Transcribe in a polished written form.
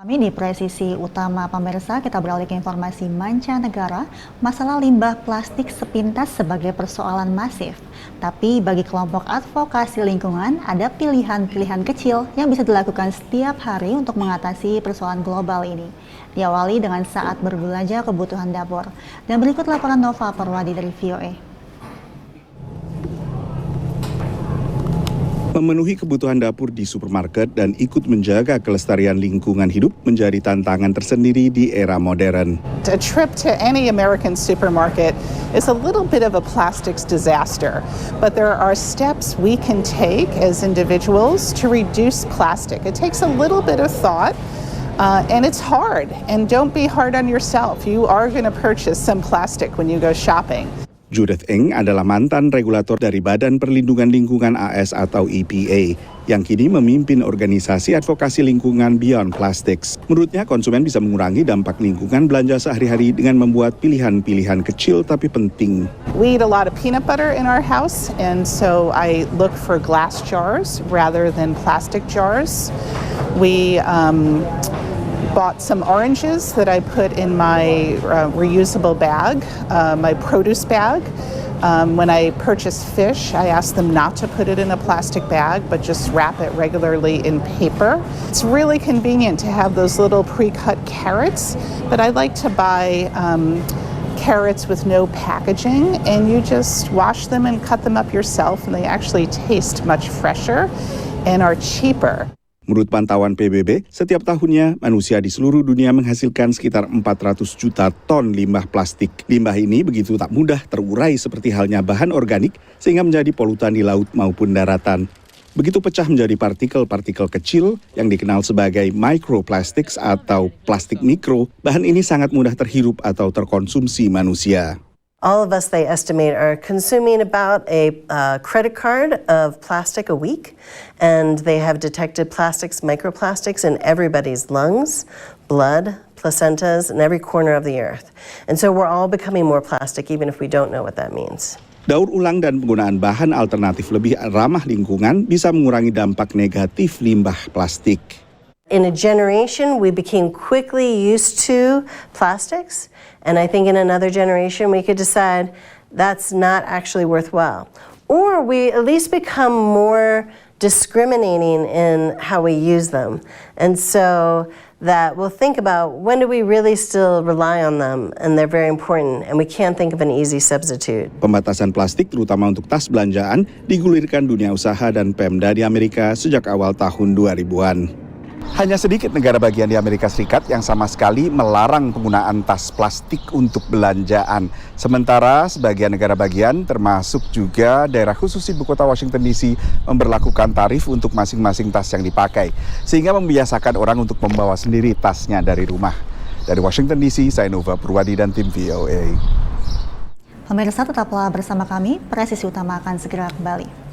Kami di Presisi Utama pemirsa, kita beralih ke informasi mancanegara. Masalah limbah plastik sepintas sebagai persoalan masif. Tapi bagi kelompok advokasi lingkungan, ada pilihan-pilihan kecil yang bisa dilakukan setiap hari untuk mengatasi persoalan global ini. Diawali dengan saat berbelanja kebutuhan dapur. Dan berikut laporan Nova Perwadi dari VOA. Memenuhi kebutuhan dapur di supermarket dan ikut menjaga kelestarian lingkungan hidup menjadi tantangan tersendiri di era modern. A trip to any American supermarket is a little bit of a plastics disaster, but there are steps we can take as individuals to reduce plastic. It takes a little bit of thought. And it's hard, and don't be hard on yourself. You are going to purchase some plastic when you go shopping. Judith Eng adalah mantan regulator dari Badan Perlindungan Lingkungan AS atau EPA yang kini memimpin organisasi advokasi lingkungan Beyond Plastics. Menurutnya konsumen bisa mengurangi dampak lingkungan belanja sehari-hari dengan membuat pilihan-pilihan kecil tapi penting. We eat a lot of peanut butter in our house, and so I look for glass jars rather than plastic jars. We bought some oranges that I put in my reusable bag, my produce bag. When I purchase fish, I ask them not to put it in a plastic bag, but just wrap it regularly in paper. It's really convenient to have those little pre-cut carrots, but I like to buy carrots with no packaging, and you just wash them and cut them up yourself, and they actually taste much fresher and are cheaper. Menurut pantauan PBB, setiap tahunnya manusia di seluruh dunia menghasilkan sekitar 400 juta ton limbah plastik. Limbah ini begitu tak mudah terurai seperti halnya bahan organik sehingga menjadi polutan di laut maupun daratan. Begitu pecah menjadi partikel-partikel kecil yang dikenal sebagai microplastics atau plastik mikro, bahan ini sangat mudah terhirup atau terkonsumsi manusia. All of us, they estimate, are consuming about a credit card of plastic a week, and they have detected plastics, microplastics in everybody's lungs, blood, placentas, and every corner of the earth. And so we're all becoming more plastic, even if we don't know what that means. Daur ulang dan penggunaan bahan alternatif lebih ramah lingkungan bisa mengurangi dampak negatif limbah plastik. In a generation, we became quickly used to plastics, and I think in another generation, we could decide that's not actually worthwhile. Or we at least become more discriminating in how we use them. And so that we'll think about when do we really still rely on them, and they're very important, and we can't think of an easy substitute. Pembatasan plastik terutama untuk tas belanjaan digulirkan dunia usaha dan Pemda di Amerika sejak awal tahun 2000-an. Hanya sedikit negara bagian di Amerika Serikat yang sama sekali melarang penggunaan tas plastik untuk belanjaan. Sementara sebagian negara bagian, termasuk juga daerah khusus ibu kota Washington DC, memberlakukan tarif untuk masing-masing tas yang dipakai, sehingga membiasakan orang untuk membawa sendiri tasnya dari rumah. Dari Washington DC, saya Nova Purwadi dan tim VOA. Pemirsa, tetaplah bersama kami, Presisi Utama akan segera kembali.